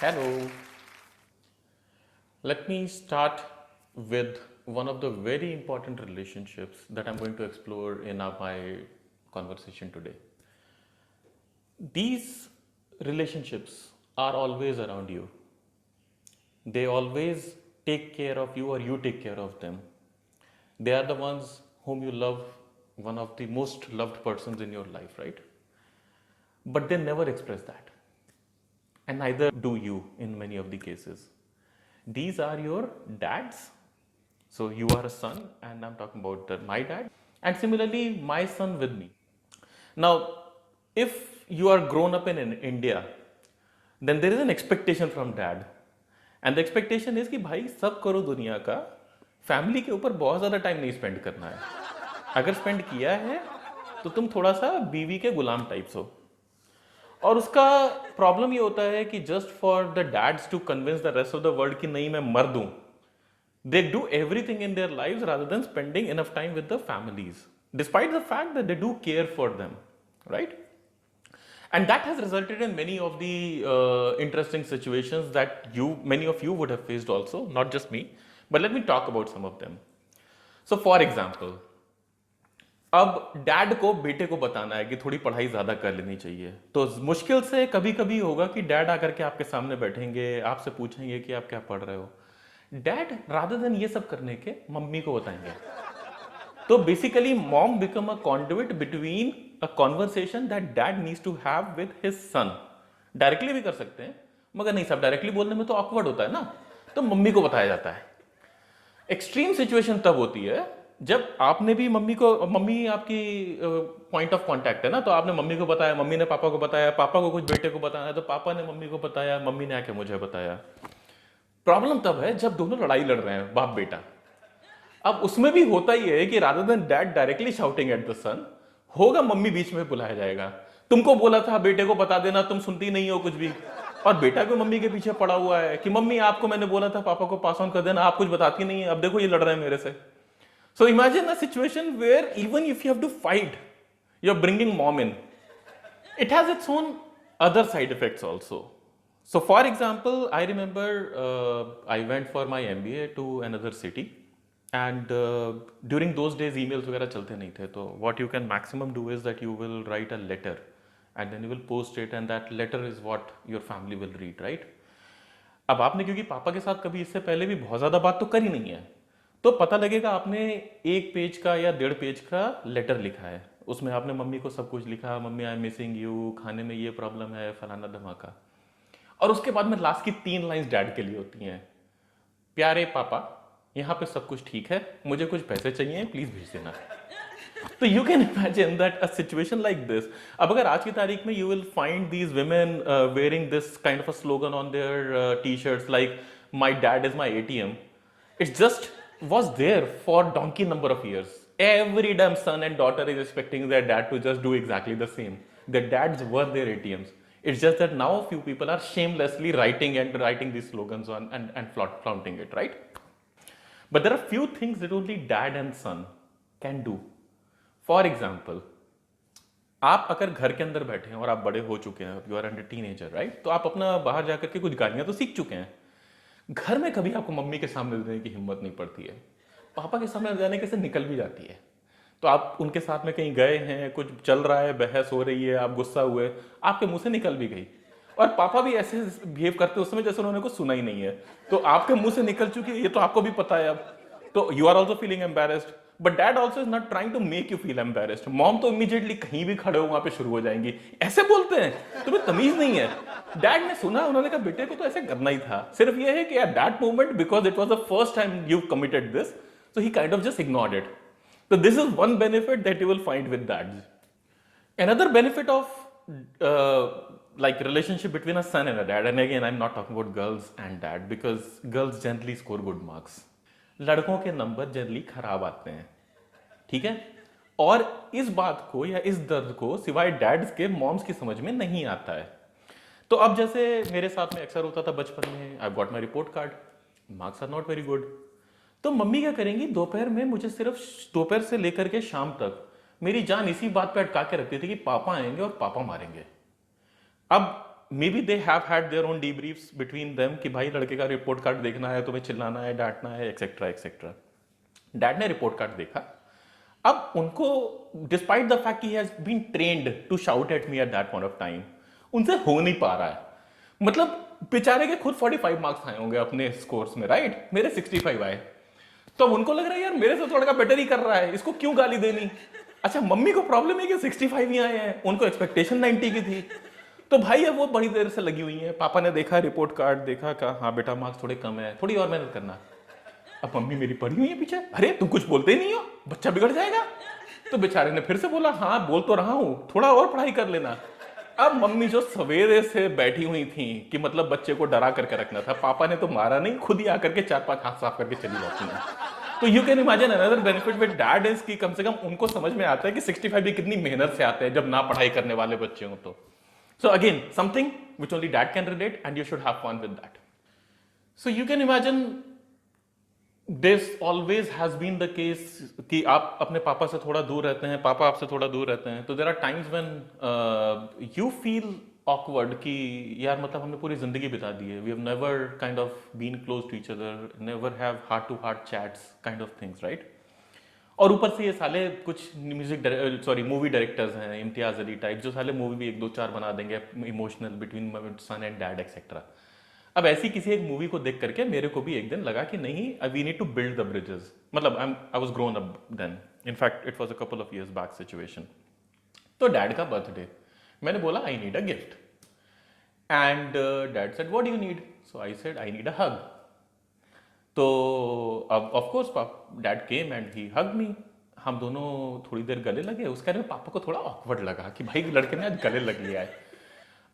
Hello. Let me start with one of the very important relationships that I'm going to explore in my conversation today. These relationships are always around you. They always take care of you or you take care of them. They are the ones whom you love, one of the most loved persons in your life, right? But they never express that. And neither do you in many of the cases. These are your dads. So you are a son, and I'm talking about my dad, and similarly, my son with me. Now, if you are grown up in India, then there is an expectation from dad, and the expectation is कि भाई सब करो दुनिया का, family के ऊपर बहुत ज़्यादा टाइम नहीं स्पेंड करना है. अगर स्पेंड किया है तो तुम थोड़ा सा बीवी के गुलाम टाइप्स हो. और उसका प्रॉब्लम ये होता है कि just for the dads to convince the rest of the world कि नहीं मैं मर्द हूं, they do everything in their lives rather than spending enough time with the families, despite the fact that they do care for them, right? And that has resulted in many of the interesting situations that many of you would have faced also, not just me, but let me talk about some of them. So for example, अब dad को बेटे को बताना है कि थोड़ी पढ़ाई ज्यादा कर लेनी चाहिए, तो मुश्किल से कभी कभी होगा कि डैड आकर के आपके सामने बैठेंगे, आपसे पूछेंगे कि आप क्या पढ़ रहे हो. डैड रादर देन ये सब करने के मम्मी को बताएंगे. तो basically mom become a conduit between a conversation that dad needs to have with his son. Directly भी कर सकते हैं, मगर नहीं, सब डायरेक्टली बोलने में तो ऑकवर्ड होता है ना, तो मम्मी को बताया जाता है. एक्सट्रीम सिचुएशन तब होती है जब आपने भी मम्मी आपकी पॉइंट ऑफ कांटेक्ट है ना, तो आपने मम्मी को बताया, मम्मी ने पापा को बताया, पापा को कुछ बेटे को बताना है तो पापा ने मम्मी को बताया, मम्मी ने आके मुझे बताया. प्रॉब्लम तब है जब दोनों लड़ाई लड़ रहे हैं, बाप बेटा. अब उसमें भी होता ही है कि rather than dad directly shouting at the son, होगा मम्मी बीच में बुलाया जाएगा. तुमको बोला था बेटे को बता देना, तुम सुनती नहीं हो कुछ भी. और बेटा भी मम्मी के पीछे पड़ा हुआ है कि मम्मी आपको मैंने बोला था पापा को पास ऑन कर देना, आप कुछ बताती नहीं है, अब देखो ये लड़ रहे हैं मेरे से. So imagine a situation where even if you have to fight, you are bringing mom in. It has its own other side effects also. So, for example, I remember I went for my MBA to another city, and during those days emails वगैरह चलते नहीं थे. तो what you can maximum do is that you will write a letter and then you will post it, and that letter is what your family will read, right? अब आपने क्योंकि पापा के साथ कभी इससे पहले भी बहुत ज़्यादा बात तो करी नहीं है, तो पता लगेगा आपने 1 पेज का या 1.5 पेज का लेटर लिखा है. उसमें आपने मम्मी को सब कुछ लिखा, mummy I am missing you, खाने में ये प्रॉब्लम है, फलाना धमाका. और उसके बाद में लास्ट की 3 लाइंस डैड के लिए होती हैं. प्यारे पापा, यहाँ पे सब कुछ ठीक है, मुझे कुछ पैसे चाहिए, प्लीज भेज देना. तो you can imagine that a situation like this. अब अगर आज की तारीख में you will find these women wearing this kind of a slogan on their T-shirts like my dad is my ATM. It just was there for donkey number of years. Every damn son and daughter is expecting their dad to just do exactly the same. Their dads were their ATMs. It's just that now a few people are shamelessly writing these slogans on and flaunting it, right? But there are few things that only dad and son can do. For example, आप अगर घर के अंदर बैठे हैं और आप बड़े हो चुके हैं, you are under teenager, right, तो आप अपना बाहर जाकर के कुछ गालियां तो सीख चुके हैं. घर में कभी आपको मम्मी के सामने देने की हिम्मत नहीं पड़ती है. पापा के सामने जाने के से निकल भी जाती है. तो आप उनके साथ में कहीं गए हैं, कुछ चल रहा है, बहस हो रही है, आप गुस्सा हुए, आपके मुंह से निकल भी गई. और पापा भी ऐसे बिहेव करते उस समय जैसे उन्होंने कुछ सुना ही नहीं है. तो आपके मुंह से निकल चुकी है, ये तो आपको भी पता है अब. तो you are also feeling embarrassed. But dad also is not trying to make you feel embarrassed. Mom तो इमीडिएटली कहीं भी खड़े हो वहां पे शुरू हो जाएंगी, ऐसे बोलते हैं, तुम्हें तमीज नहीं है. डैड ने सुना, उन्होंने कहा बेटे को तो ऐसे करना ही था. सिर्फ ये है कि at that moment because it was the first time you committed this, so he kind of just ignored it. So this is one benefit that you will find with dads. Another benefit of like relationship between a son and a dad, and again I'm not talking about girls and dad because girls generally score good marks. लड़कों के number generally खराब आते हैं, ठीक है. और इस बात को या इस दर्द को सिवाय डैड्स के मॉम्स की समझ में नहीं आता है. तो अब जैसे मेरे साथ में अक्सर होता था बचपन में, I got my report card, marks are not very good. तो मम्मी क्या करेंगी, दोपहर में मुझे सिर्फ दोपहर से लेकर के शाम तक मेरी जान इसी बात पे अटका के रखती थी कि पापा आएंगे और पापा मारेंगे. अब may be they have had their own debriefs between them कि भाई लड़के का रिपोर्ट कार्ड देखना है, तुम्हें चिल्लाना है, डांटना है, एक्सेट्रा एक्सेट्रा. डैड ने रिपोर्ट कार्ड देखा. अब उनको, despite the fact he has been trained to shout at me at that point of time, उनसे हो नहीं पा रहा है. मतलब बेचारे के खुद 45 मार्क्स आए होंगे अपने स्कोर्स में, राइट? मेरे 65 आए. तो अब उनको लग रहा है यार मेरे से थोड़ा का बेटर ही कर रहा है, इसको क्यों गाली देनी. अच्छा, मम्मी को प्रॉब्लम है कि 65 ही आए हैं, उनको एक्सपेक्टेशन 90 की थी. तो भाई अब वो बड़ी देर से लगी हुई है. पापा ने देखा रिपोर्ट कार्ड, देखा, कहा हाँ बेटा मार्क्स थोड़े कम है, थोड़ी और मेहनत करना. अब मम्मी मेरी पड़ी हुई है पीछे, अरे तुम कुछ बोलते ही नहीं हो, बच्चा बिगड़ जाएगा. तो बेचारे ने फिर से बोला हाँ बोल तो रहा हूं, थोड़ा और पढ़ाई कर लेना. अब मम्मी जो सवेरे से बैठी हुई थी कि मतलब बच्चे को डरा करके रखना था, पापा ने तो मारा नहीं, खुद ही आकर के 4-5 हाथ साफ करके चली जाती हैं. तो you can imagine another benefit with dad is कि कम से कम उनको समझ में आता है कि 65 भी कितनी मेहनत से आते हैं जब ना पढ़ाई करने वाले बच्चे हों. तो so again something which only dad can relate and you should have fun with that. So you can imagine this always has been the case कि आप अपने पापा से थोड़ा दूर रहते हैं, पापा आपसे थोड़ा दूर रहते हैं. तो there are times when you feel awkward कि यार मतलब हमने पूरी जिंदगी बिता दी है, we have never kind of been close to each other, never have heart to heart chats kind of things, right? और ऊपर से ये साले कुछ मूवी डायरेक्टर्स हैं, इम्तियाज अली टाइप, जो साले मूवी भी 1-2-4 बना देंगे emotional between son and dad etcetera. अब ऐसी किसी एक मूवी को देख करके मेरे को भी एक दिन लगा कि नहीं, we need to build the bridges. मतलब I was grown up then, in fact it was a couple of years back situation. तो डैड का बर्थडे, मैंने बोला I need a gift. And dad said what do you need? So I said I need a hug. तो अब of course dad came and he hug me. हम दोनों थोड़ी देर गले लगे. उसके बाद पापा को थोड़ा ऑकवर्ड लगा कि भाई लड़के ने आज गले लग लिया है.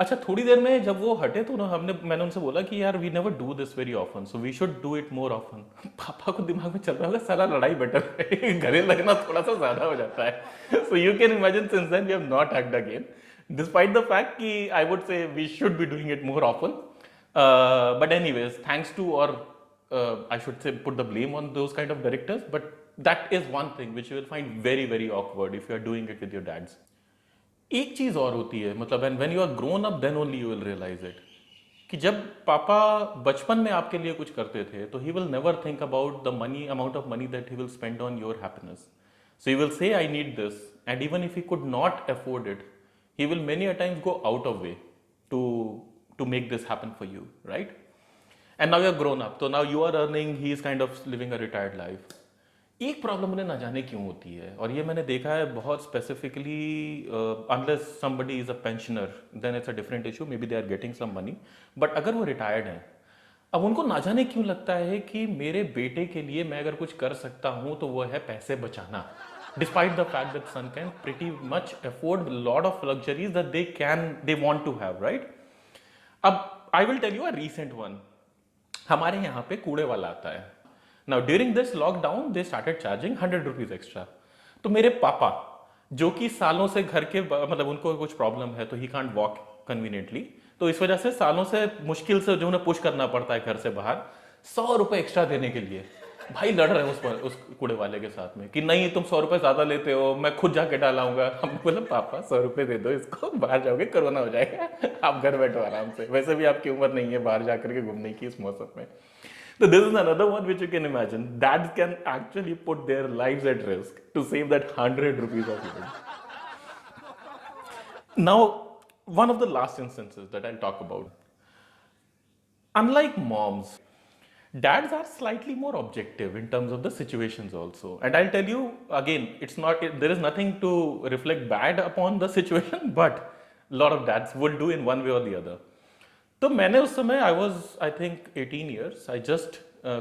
अच्छा, थोड़ी देर में जब वो हटे तो मैंने उनसे बोला कि यार we never do this very often, so we should do it more often. पापा को दिमाग में चल रहा होगा साला लड़ाई बेटर है, गले लगना थोड़ा सा ज्यादा हो जाता है. So you can imagine since then we have not hugged again, despite the fact कि I would say we should be doing it more often. But anyways, thanks to, और I should say put the blame on those kind of directors, but that is one thing which you will find very very awkward if you are doing it with your dads. एक चीज और होती है, मतलब when you are grown up then only you will realize it, कि जब पापा बचपन में आपके लिए कुछ करते थे तो he will never think about the money, amount of money that he will spend on your happiness. So he will say I need this, and even if he could not afford it, he will many a times go out of way to make this happen for you, right? And now you're grown up, so now you are earning, he is kind of living a retired life. एक problem उन्हें ना जाने क्यों होती है, और ये मैंने देखा है बहुत specifically, unless somebody is a pensioner then it's a different issue, may B they are getting some money, but अगर वो रिटायर्ड हैं, अब उनको ना जाने क्यों लगता है कि मेरे बेटे के लिए मैं अगर कुछ कर सकता हूं तो वो है पैसे बचाना, despite the fact that son can pretty much afford lot of luxuries that they want to have, right? अब I will tell you a recent one. हमारे यहाँ पे कूड़े वाला आता है. Now during this lockdown they started charging 100 rupees extra. तो मेरे पापा, जो कि सालों से घर के, मतलब उनको कुछ प्रॉब्लम है तो ही कांट वॉक कन्वीनियंटली, तो इस वजह से सालों से मुश्किल से जो उन्हें पुश करना पड़ता है घर से बाहर 100 रुपए एक्स्ट्रा देने के लिए. भाई लड़ रहे हैं उस कूड़े वाले के साथ में कि नहीं तुम 100 रुपए ज्यादा लेते हो, मैं खुद जाके डालाऊंगा. हम बोले पापा 100 रुपए दे दो इसको, बाहर जाओगे कोरोना हो जाएगा, आप घर बैठो आराम से, वैसे भी आपकी उम्र नहीं है बाहर जाकर के घूमने की इस मौसम में. So this is another one which you can imagine. Dads can actually put their lives at risk to save that 100 rupees of yours. Now, one of the last instances that I'll talk about. Unlike moms, dads are slightly more objective in terms of the situations also. And I'll tell you again, there is nothing to reflect bad upon the situation, but a lot of dads will do in one way or the other. तो मैंने उस समय I was I think 18 years, I just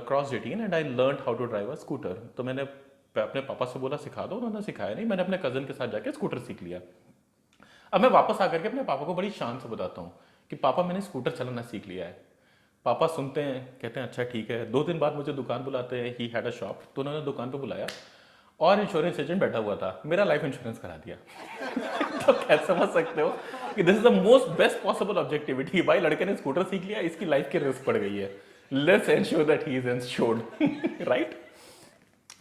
crossed 18 and I learned how to drive a scooter. तो मैंने अपने पापा से बोला सिखा दो, उन्होंने सिखाया नहीं, मैंने अपने कजन के साथ जाके स्कूटर सीख लिया. अब मैं वापस आकर के अपने पापा को बड़ी शान से बताता हूँ कि पापा मैंने स्कूटर चलाना सीख लिया है. पापा सुनते हैं, कहते हैं अच्छा ठीक है. 2 दिन बाद मुझे दुकान बुलाते हैं, ही हैड अ शॉप, तो उन्होंने दुकान पे बुलाया और इंश्योरेंस एजेंट बैठा हुआ था, मेरा लाइफ इंश्योरेंस करा दिया. तो कैसे समझ सकते हो कि this is the most best possible objectivity. भाई लड़के ने स्कूटर सीख लिया, इसकी लाइफ की रिस्क पड़ गई है, let's ensure that he is insured, right?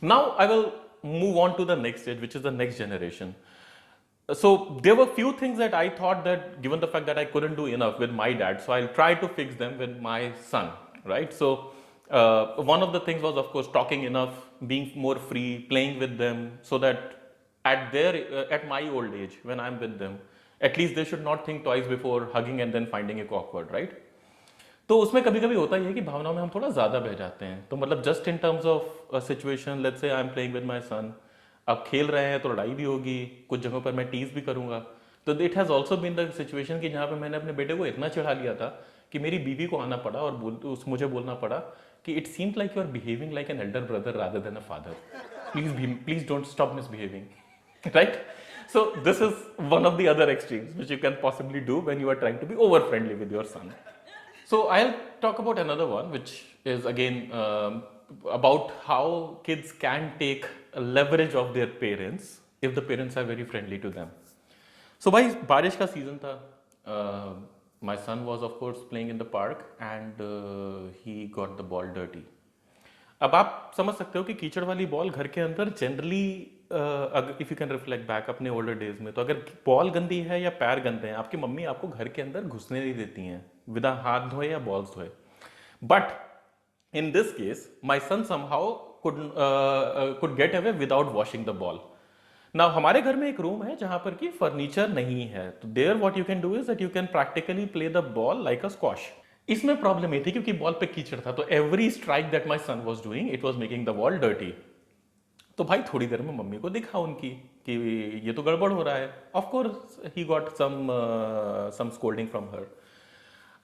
Now I will move on to the next stage, which is the next generation. So there were few things that I thought that, given the fact that I couldn't do enough with my dad, so I'll try to fix them with my son, right? So one of the things was, of course, talking enough, being more free, playing with them, so that at my old age, when I'm with them, at least they should not think twice before hugging and then finding it awkward, right? तो उसमें कभी कभी होता ही है कि भावनाओं में हम थोड़ा ज़्यादा बह जाते हैं, तो मतलब just in terms of situation, let's say I am playing with my son, अब खेल रहे हैं तो लड़ाई भी होगी, कुछ जगहों पर मैं टीज भी करूंगा, तो it has also been the situation कि जहाँ पे मैंने अपने बेटे को इतना चिढ़ा लिया था कि मेरी बीवी को आना पड़ा और मुझे बोलना पड़ा कि it seems like you are behaving like an elder brother rather than a father, please don't stop misbehaving, right? So this is one of the other extremes which you can possibly do when you are trying to be over friendly with your son. So I'll talk about another one, which is again about how kids can take leverage of their parents if the parents are very friendly to them. So भाई बारिश का season था, my son was of course playing in the park and he got the ball dirty. अब आप समझ सकते हो कि कीचड़ वाली बॉल घर के अंदर generally, if you can reflect back अपने ओल्डर डेज में, तो अगर बॉल गंदी है या पैर गंदे हैं, आपकी मम्मी आपको घर के अंदर घुसने नहीं देती हैं विदा हाथ धोए या बॉल्स धोए. But in this case my son somehow could get away without washing the ball. Now हमारे घर में एक रूम है जहां पर कि फर्नीचर नहीं है, तो there what you can do is that you can practically play the ball like a squash. इसमें प्रॉब्लम ये थी क्योंकि बॉल पे कीचड़ था, तो every strike that my son was doing it was making the ball dirty. तो भाई थोड़ी देर में मम्मी को दिखा उनकी कि ये तो गड़बड़ हो रहा है. Of course he got some scolding from her.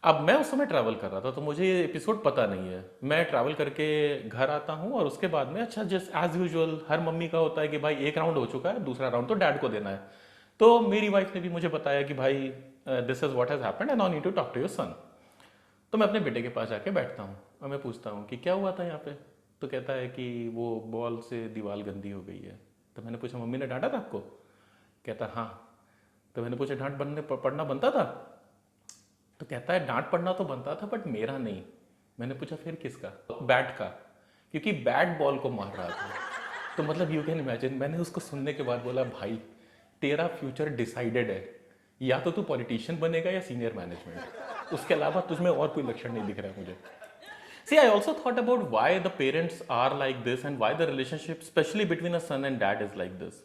अब मैं उस समय ट्रैवल कर रहा था, तो मुझे ये एपिसोड पता नहीं है. मैं ट्रैवल करके घर आता हूँ और उसके बाद में, अच्छा जस्ट एज यूजुअल हर मम्मी का होता है कि भाई एक राउंड हो चुका है, दूसरा राउंड तो डैड को देना है. तो मेरी वाइफ ने भी मुझे बताया कि भाई this is what has happened and I need to talk to your son. तो मैं अपने बेटे के पास जाके बैठता हूँ और मैं पूछता हूँ कि क्या हुआ था यहाँ पे. तो कहता है कि वो बॉल से दीवार गंदी हो गई है. तो मैंने पूछा मम्मी ने डांटा था आपको? कहता हाँ. तो मैंने पूछा डांट पढ़ना बनता था? तो कहता है डांट पढ़ना तो बनता था बट मेरा नहीं. मैंने पूछा फिर किसका? बैट का, क्योंकि बैट बॉल को मार रहा था. तो मतलब यू कैन इमेजिन, मैंने उसको सुनने के बाद बोला भाई तेरा फ्यूचर डिसाइडेड है, या तो तू पॉलिटिशियन बनेगा या सीनियर मैनेजमेंट, उसके अलावा तुझमें और कोई लक्षण नहीं दिख रहा है मुझे. See, I also thought about why the parents are like this and why the relationship, especially between a son and dad, is like this.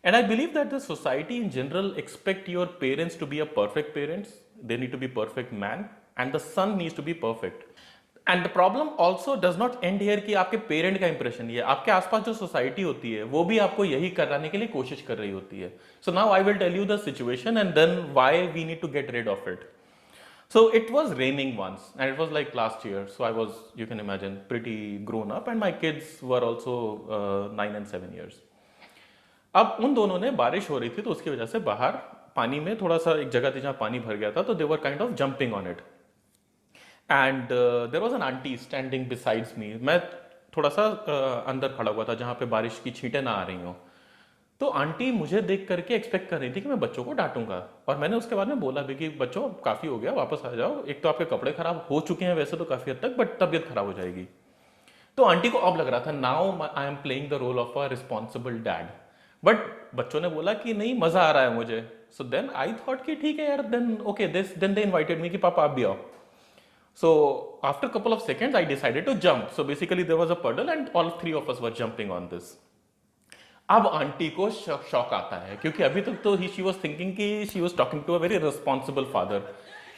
And I believe that the society in general expect your parents to be a perfect parents. They need to be perfect man, and the son needs to be perfect. And the problem also does not end here कि आपके parent का impression ही है, आपके आसपास जो society होती है वो भी आपको यही कराने के लिए कोशिश कर रही होती है. So now I will tell you the situation and then why we need to get rid of it. So it was raining once and it was like last year, so I was, you can imagine, pretty grown up and my kids were also 9 and 7 years. अब उन दोनों ने, बारिश हो रही थी तो उसकी वजह से बाहर पानी में थोड़ा सा एक जगह थी जहाँ पानी भर गया था, तो they were kind of jumping on it and there was an aunty standing besides me. मैं थोड़ा सा अंदर खड़ा हुआ था जहाँ पे बारिश की छींटें ना आ रही हों. तो आंटी मुझे देख करके एक्सपेक्ट कर रही थी कि मैं बच्चों को डांटूंगा, और मैंने उसके बाद में बोला भी कि बच्चों काफ़ी हो गया, वापस आ जाओ. एक तो आपके कपड़े खराब हो चुके हैं वैसे तो काफ़ी हद तक, बट तबीयत खराब हो जाएगी. तो आंटी को अब लग रहा था now I am playing the role of a responsible dad, but बच्चों ने बोला कि नहीं मज़ा आ रहा है मुझे. सो देन आई थॉट कि ठीक है यार, then okay, then they invited me कि पापा आप भी आओ. So after a couple of seconds, I decided to jump. So basically there was a puddle and all three of us were jumping on this. अब aunty को shock आता है क्योंकि अभी तक तो शी वॉज थिंकिंग कि she was talking to a very responsible father.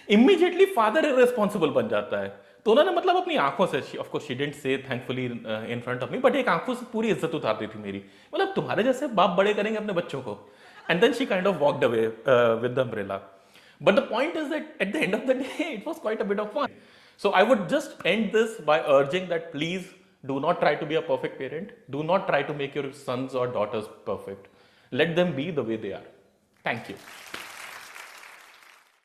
Immediately father irresponsible बन जाता है. तो उन्होंने मतलब अपनी आंखों से, of course she didn't say thankfully in front of me, but एक आंखों से पूरी इज्जत उतार दी थी मेरी, मतलब तुम्हारे जैसे बाप बड़े करेंगे अपने बच्चों को. And then she kind of walked away with the umbrella. But the point is that at the end of the day, it was quite a bit of fun. So I would just end this by urging that please do not try to be a perfect parent. Do not try to make your sons or daughters perfect. Let them be the way they are. Thank you.